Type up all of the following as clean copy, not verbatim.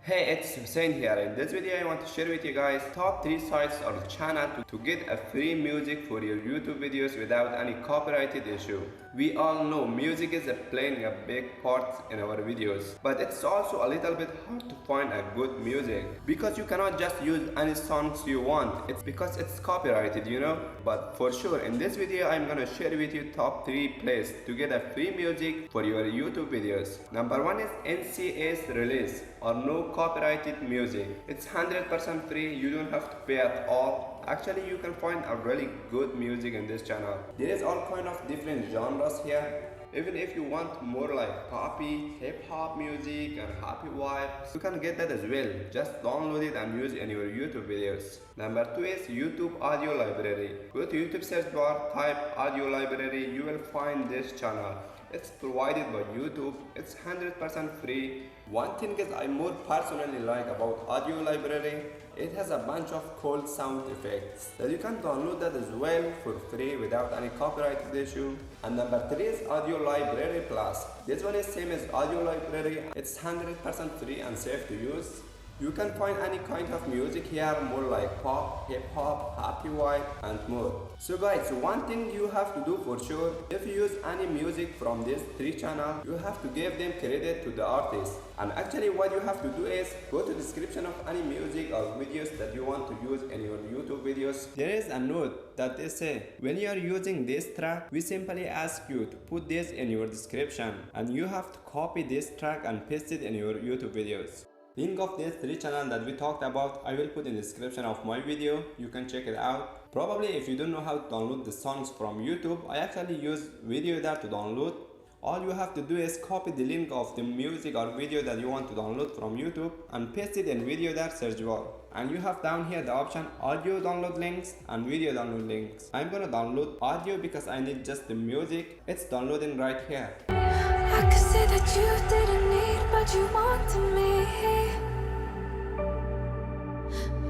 Hey, it's Hussein here. In this video, I want to share with you guys top 3 sites or channel to get a free music for your YouTube videos without any copyrighted issue. We all know music is playing a big part in our videos, but it's also a little bit hard to find a good music because you cannot just use any songs you want. It's because it's copyrighted, you know. But for sure, in this video, I'm gonna share with you top 3 places to get a free music for your YouTube videos. Number 1 is NCA's release or no copyrighted music. It's 100% free, you don't have to pay at all. Actually, you can find a really good music in this channel. There is all kind of different genres here. Even if you want more like poppy, hip-hop music and happy vibes, you can get that as well. Just download it and use it in your YouTube videos. Number 2 is YouTube Audio Library. Go to YouTube search bar, type Audio Library, you will find this channel. It's provided by YouTube, it's 100% free. One thing is I more personally like about Audio Library, it has a bunch of cool sound effects that you can download that as well for free without any copyright issue. And number 3 is Audio Library Plus. This one is same as Audio Library, it's 100% free and safe to use. You can find any kind of music here, more like pop, hip-hop, happy vibe and more. So guys, one thing you have to do for sure, if you use any music from these 3 channels, you have to give them credit to the artist. And actually what you have to do is, go to the description of any music or videos that you want to use in your YouTube videos. There is a note that they say, when you are using this track, we simply ask you to put this in your description. And you have to copy this track and paste it in your YouTube videos. Link of these 3 channels that we talked about I will put in the description of my video, you can check it out. Probably if you don't know how to download the songs from YouTube, I actually use video there to download. All you have to do is copy the link of the music or video that you want to download from YouTube and paste it in video there search bar. And you have down here the option audio download links and video download links. I'm gonna download audio because I need just the music. It's downloading right here. I could say that you didn't need, but you wanted me.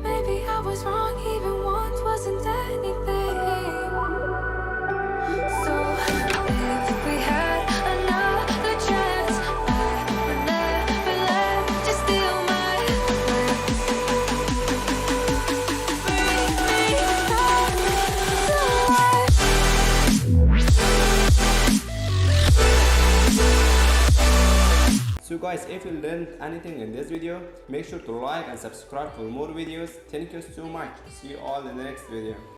Maybe I was wrong, even once wasn't anything. So if we had another chance, I would never let you steal my So guys, if you learned anything in this video, make sure to like and subscribe for more videos. Thank you so much. See you all in the next video.